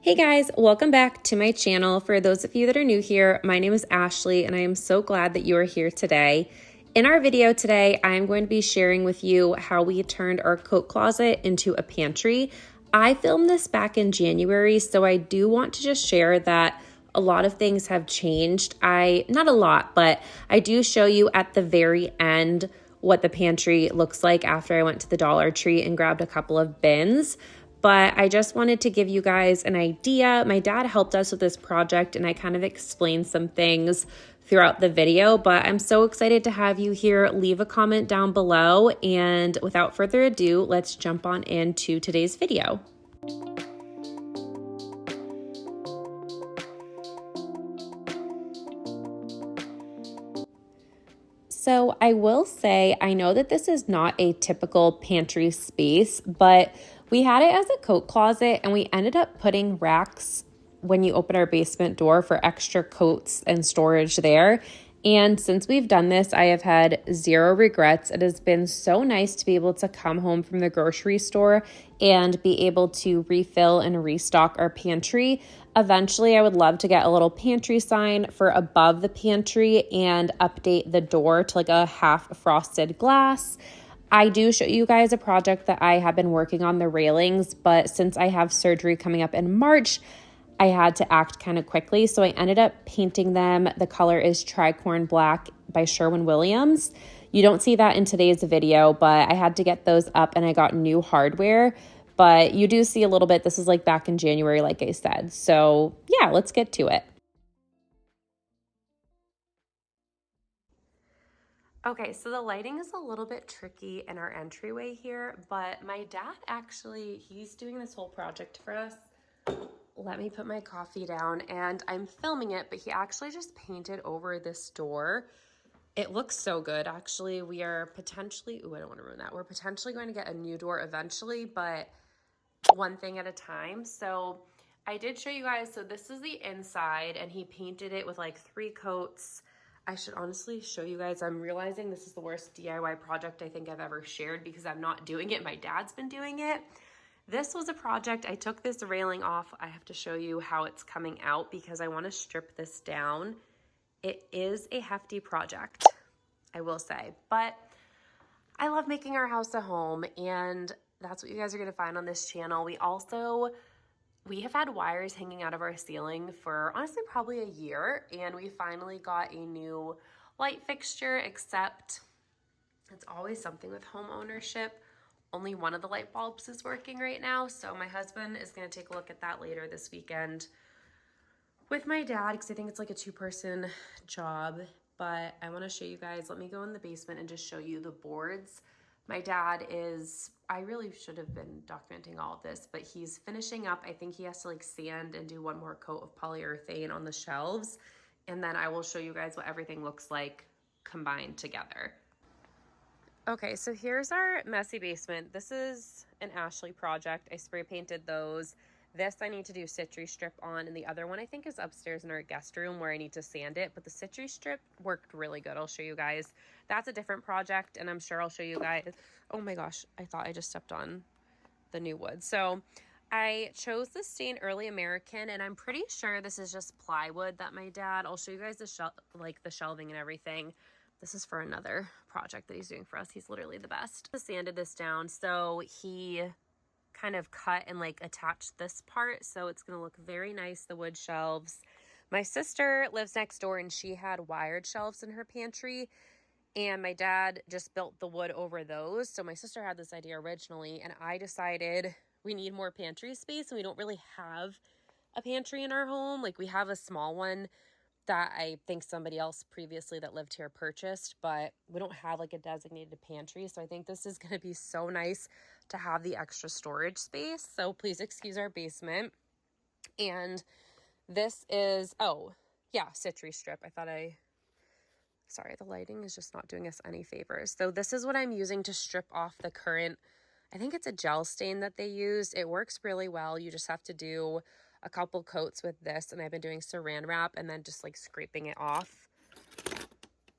Hey guys, welcome back to my channel. For those of you that are new here, my name is Ashley and I am so glad that you are here today. In our video today, I'm going to be sharing with you how we turned our coat closet into a pantry. I filmed this back in January, so I do want to just share that a lot of things have changed. Not a lot, but I do show you at the very end what the pantry looks like after I went to the Dollar Tree and grabbed a couple of bins. But I just wanted to give you guys an idea. My dad helped us with this project and I kind of explained some things throughout the video, but I'm so excited to have you here. Leave a comment down below, and without further ado, let's jump on into today's video. So I will say, I know that this is not a typical pantry space, but we had it as a coat closet and we ended up putting racks when you open our basement door for extra coats and storage there. And since we've done this, I have had zero regrets. It has been so nice to be able to come home from the grocery store and be able to refill and restock our pantry. Eventually, I would love to get a little pantry sign for above the pantry and update the door to like a half frosted glass. I do show you guys a project that I have been working on, the railings, but since I have surgery coming up in March, I had to act kind of quickly, so I ended up painting them. The color is Tricorn Black by Sherwin-Williams. You don't see that in today's video, but I had to get those up and I got new hardware. But you do see a little bit. This is like back in January, like I said. So yeah, let's get to it. Okay, so the lighting is a little bit tricky in our entryway here, but my dad actually, he's doing this whole project for us. Let me put my coffee down, and I'm filming it, but he actually just painted over this door. It looks so good, actually. We are potentially, I don't want to ruin that. We're potentially going to get a new door eventually, but one thing at a time. So I did show you guys, so this is the inside, and he painted it with like 3 coats. I should honestly show you guys. I'm realizing this is the worst DIY project I think I've ever shared because I'm not doing it. My dad's been doing it. This was a project. I took this railing off. I have to show you how it's coming out because I want to strip this down. It is a hefty project, I will say, but I love making our house a home, and that's what you guys are going to find on this channel. We have had wires hanging out of our ceiling for honestly probably a year, and we finally got a new light fixture, except it's always something with home ownership. Only one of the light bulbs is working right now, so my husband is going to take a look at that later this weekend with my dad because I think it's like a 2-person job. But I want to show you guys, let me go in the basement and just show you the boards. My dad is, I really should have been documenting all of this, but he's finishing up. I think he has to like sand and do one more coat of polyurethane on the shelves. And then I will show you guys what everything looks like combined together. Okay, so here's our messy basement. This is an Ashley project. I spray painted those. This I need to do Citri strip on, and the other one I think is upstairs in our guest room where I need to sand it, but the Citri strip worked really good. I'll show you guys. That's a different project, and I'm sure I'll show you guys. Oh my gosh, I thought I just stepped on the new wood. So I chose the stain Early American, and I'm pretty sure this is just plywood that my dad, I'll show you guys the shelving and everything. This is for another project that he's doing for us. He's literally the best. I sanded this down, so he kind of cut and like attached this part, so it's gonna look very nice, the wood shelves. My sister lives next door and she had wired shelves in her pantry, and my dad just built the wood over those. So my sister had this idea originally, and I decided we need more pantry space, and we don't really have a pantry in our home. Like, we have a small one that I think somebody else previously that lived here purchased, but we don't have like a designated pantry. So I think this is going to be so nice to have the extra storage space. So please excuse our basement. And this is, oh yeah, Citri strip. Sorry, the lighting is just not doing us any favors. So this is what I'm using to strip off the current, I think it's a gel stain that they use. It works really well. You just have to do a couple coats with this, and I've been doing saran wrap and then just like scraping it off.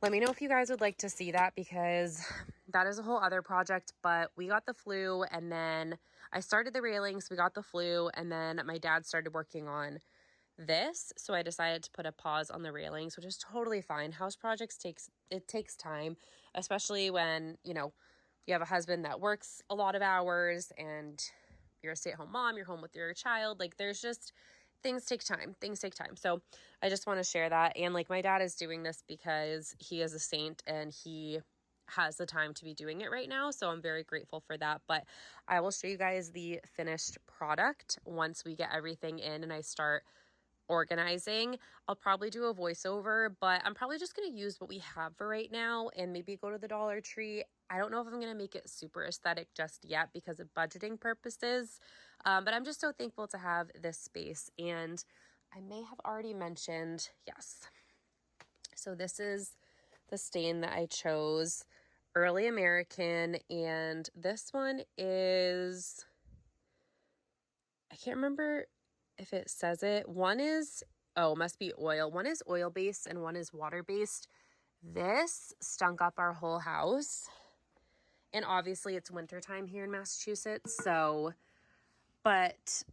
Let me know if you guys would like to see that, because that is a whole other project, but we got the flu and then I started the railings, we got the flu, and then my dad started working on this. So I decided to put a pause on the railings, which is totally fine. House projects takes time, especially when, you know, you have a husband that works a lot of hours and you're a stay-at-home mom, you're home with your child. Like there's just things take time. So I just want to share that. And like my dad is doing this because he is a saint and he has the time to be doing it right now. So I'm very grateful for that. But I will show you guys the finished product once we get everything in and I start organizing. I'll probably do a voiceover, but I'm probably just going to use what we have for right now and maybe go to the Dollar Tree. I don't know if I'm going to make it super aesthetic just yet because of budgeting purposes, but I'm just so thankful to have this space. And I may have already mentioned, yes. So this is the stain that I chose, Early American, and this one is, I can't remember if it says it. One is, oh, must be oil. One is oil-based and one is water-based. This stunk up our whole house. And obviously it's wintertime here in Massachusetts, so, but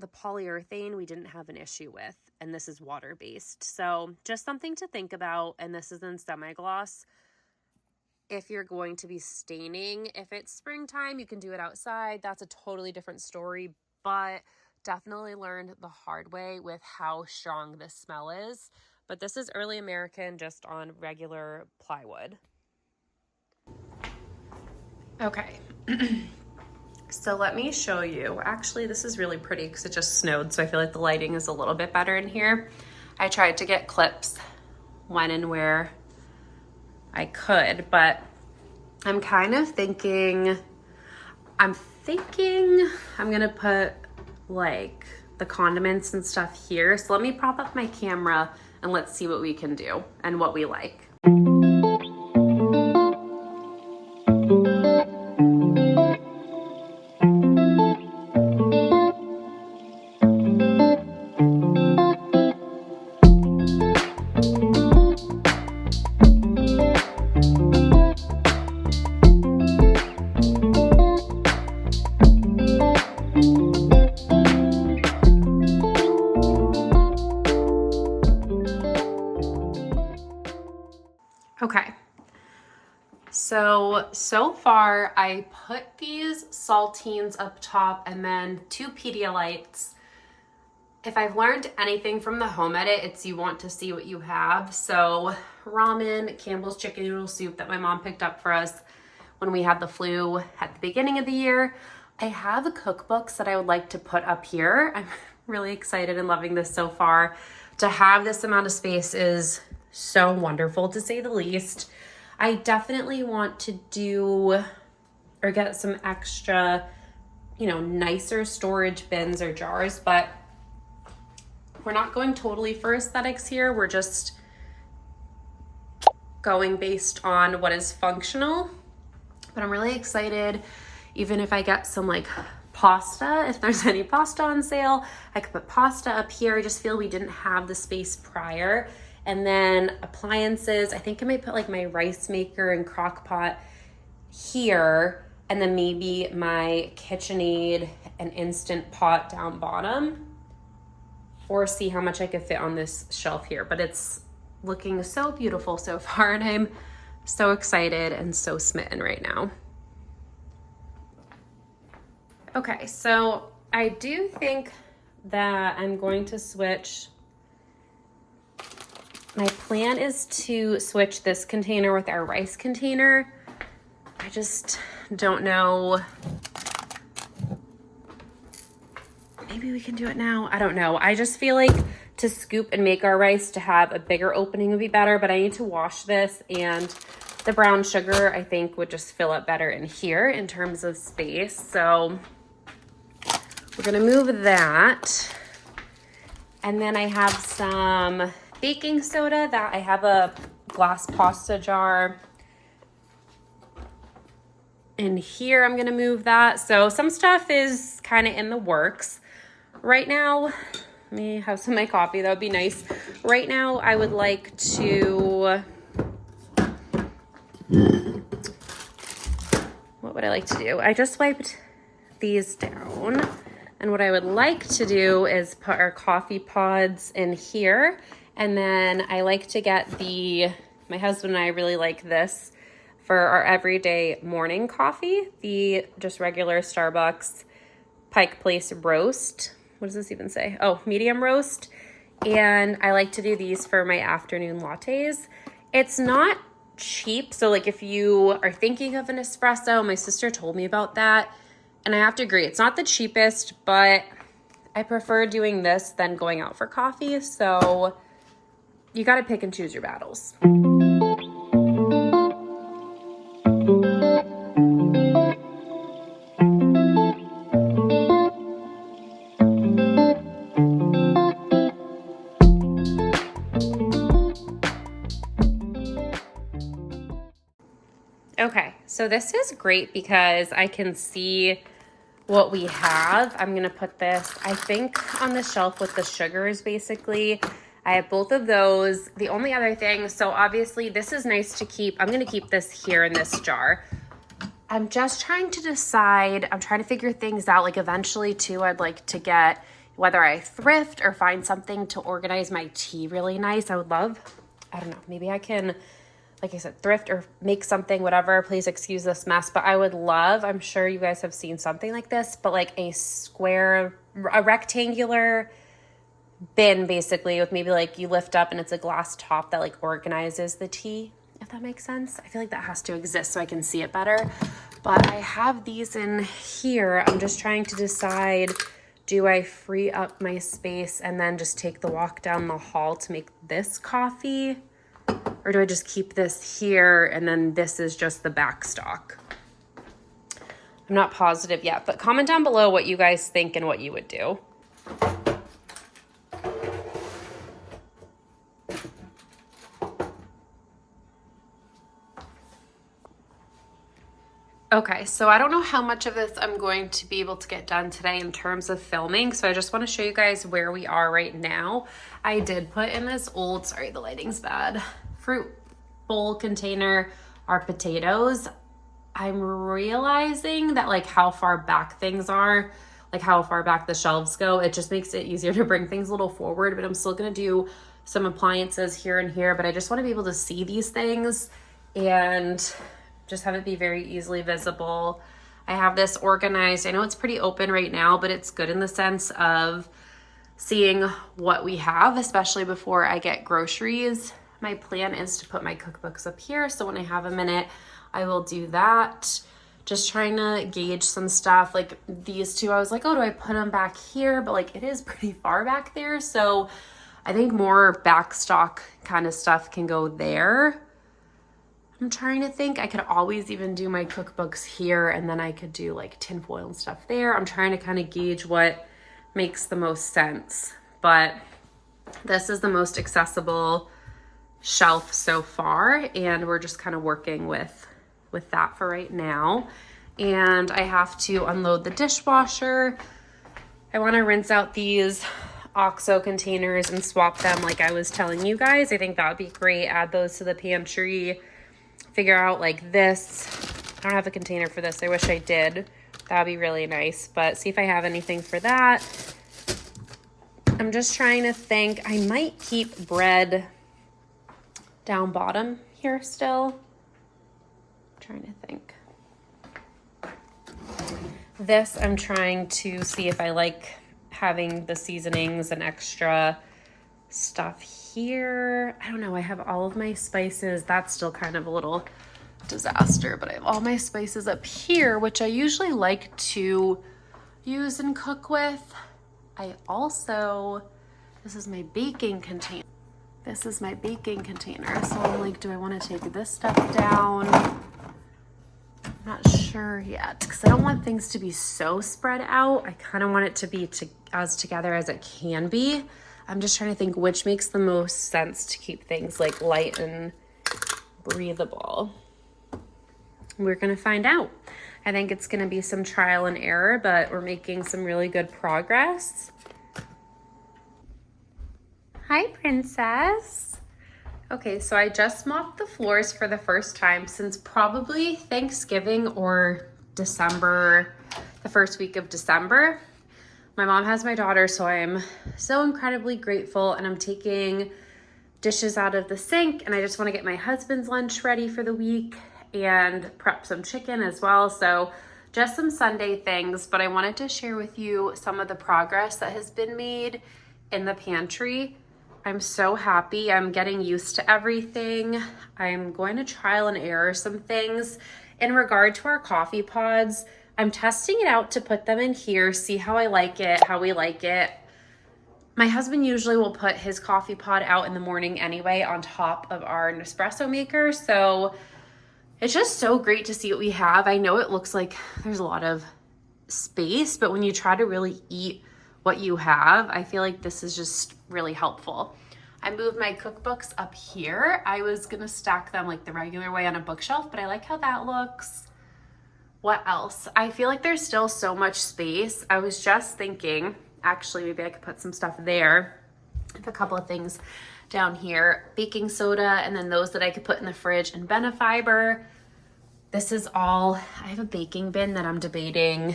the polyurethane we didn't have an issue with, and this is water-based. So just something to think about, and this is in semi-gloss. If you're going to be staining, if it's springtime, you can do it outside. That's a totally different story, but definitely learned the hard way with how strong this smell is. But this is Early American just on regular plywood. Okay. So let me show you. Actually, this is really pretty because it just snowed, so I feel like the lighting is a little bit better in here. I tried to get clips when and where I could, but I'm kind of thinking, I'm gonna put like the condiments and stuff here. So let me prop up my camera and let's see what we can do and what we like. Okay, so far I put these saltines up top and then 2 Pedialites. If I've learned anything from the home edit, it's you want to see what you have. So ramen, Campbell's chicken noodle soup that my mom picked up for us when we had the flu at the beginning of the year. I have cookbooks that I would like to put up here. I'm really excited and loving this so far. To have this amount of space is so wonderful, to say the least. I definitely want to do or get some extra, you know, nicer storage bins or jars, but we're not going totally for aesthetics here. We're just going based on what is functional. But I'm really excited, even if I get some like pasta, if there's any pasta on sale, I could put pasta up here. I just feel we didn't have the space prior. And then appliances, I think I might put like my rice maker and crock pot here, and then maybe my KitchenAid and Instant Pot down bottom, or see how much I could fit on this shelf here. But it's looking so beautiful so far, and I'm so excited and so smitten right now. Okay, so I do think that I'm going to switch. My plan is to switch this container with our rice container. I just don't know. Maybe we can do it now. I don't know. I just feel like to scoop and make our rice, to have a bigger opening would be better, but I need to wash this, and the brown sugar I think would just fill up better in here in terms of space. So we're gonna move that. And then I have some baking soda that I have a glass pasta jar in here. I'm gonna move that. So some stuff is kind of in the works right now. Let me have some of my coffee, that would be nice. Right now I would like to what would I like to do? I just wiped these down. And what I would like to do is put our coffee pods in here. And then I like to get my husband and I really like this for our everyday morning coffee, the just regular Starbucks Pike Place roast. What does this even say? Oh, medium roast. And I like to do these for my afternoon lattes. It's not cheap. So like if you are thinking of an espresso, my sister told me about that. And I have to agree, it's not the cheapest, but I prefer doing this than going out for coffee. So you got to pick and choose your battles. Okay, so this is great because I can see what we have. I'm gonna put this, I think, on the shelf with the sugars, basically. I have both of those. The only other thing, so obviously this is nice to keep. I'm gonna keep this here in this jar. I'm just trying to decide, I'm trying to figure things out. Like eventually too, I'd like to get, whether I thrift or find something to organize my tea really nice. I would love, I don't know, maybe I can, like I said, thrift or make something, whatever. Please excuse this mess, but I would love, I'm sure you guys have seen something like this, but like a rectangular bin basically with maybe like you lift up and it's a glass top that like organizes the tea, if that makes sense. I feel like that has to exist so I can see it better. But I have these in here. I'm just trying to decide, do I free up my space and then just take the walk down the hall to make this coffee? Or do I just keep this here and then this is just the back stock? I'm not positive yet, but comment down below what you guys think and what you would do. Okay, so I don't know how much of this I'm going to be able to get done today in terms of filming, so I just want to show you guys where we are right now. I did put in this old, sorry, the lighting's bad, fruit bowl container our potatoes. I'm realizing that like how far back things are, like how far back the shelves go, it just makes it easier to bring things a little forward, but I'm still gonna do some appliances here and here, but I just want to be able to see these things and just have it be very easily visible. I have this organized. I know it's pretty open right now, but it's good in the sense of seeing what we have, especially before I get groceries. My plan is to put my cookbooks up here, so when I have a minute, I will do that. Just trying to gauge some stuff. Like these two, I was like, oh, do I put them back here? But like it is pretty far back there, so I think more back stock kind of stuff can go there. I'm trying to think, I could always even do my cookbooks here and then I could do like tinfoil and stuff there. I'm trying to kind of gauge what makes the most sense, but this is the most accessible shelf so far and we're just kind of working with that for right now. And I have to unload the dishwasher. I want to rinse out these OXO containers and swap them like I was telling you guys. I think that would be great. Add those to the pantry. Figure out like this. I don't have a container for this. I wish I did. That would be really nice, but see if I have anything for that. I'm just trying to think. I might keep bread down bottom here still. I'm trying to think. This, I'm trying to see if I like having the seasonings and extra stuff here. I don't know. I have all of my spices. That's still kind of a little disaster, but I have all my spices up here, which I usually like to use and cook with. I also, this is my baking container. This is my baking container. So I'm like, do I want to take this stuff down? I'm not sure yet because I don't want things to be so spread out. I kind of want it to be as together as it can be. I'm just trying to think which makes the most sense to keep things like light and breathable. We're gonna find out. I think it's gonna be some trial and error, but we're making some really good progress. Hi, princess. Okay, so I just mopped the floors for the first time since probably Thanksgiving or December, the first week of December. My mom has my daughter, so I'm so incredibly grateful, and I'm taking dishes out of the sink, and I just want to get my husband's lunch ready for the week and prep some chicken as well. So just some Sunday things, but I wanted to share with you some of the progress that has been made in the pantry. I'm so happy. I'm getting used to everything. I'm going to trial and error some things. In regard to our coffee pods, I'm testing it out to put them in here, see how I like it, how we like it. My husband usually will put his coffee pod out in the morning anyway on top of our Nespresso maker. So it's just so great to see what we have. I know it looks like there's a lot of space, but when you try to really eat what you have, I feel like this is just really helpful. I moved my cookbooks up here. I was gonna stack them like the regular way on a bookshelf, but I like how that looks. What else? I feel like there's still so much space. I was just thinking, actually, maybe I could put some stuff there. I have a couple of things down here, baking soda, and then those that I could put in the fridge, and Benefiber. This is all, I have a baking bin that I'm debating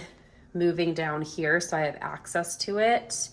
moving down here so I have access to it.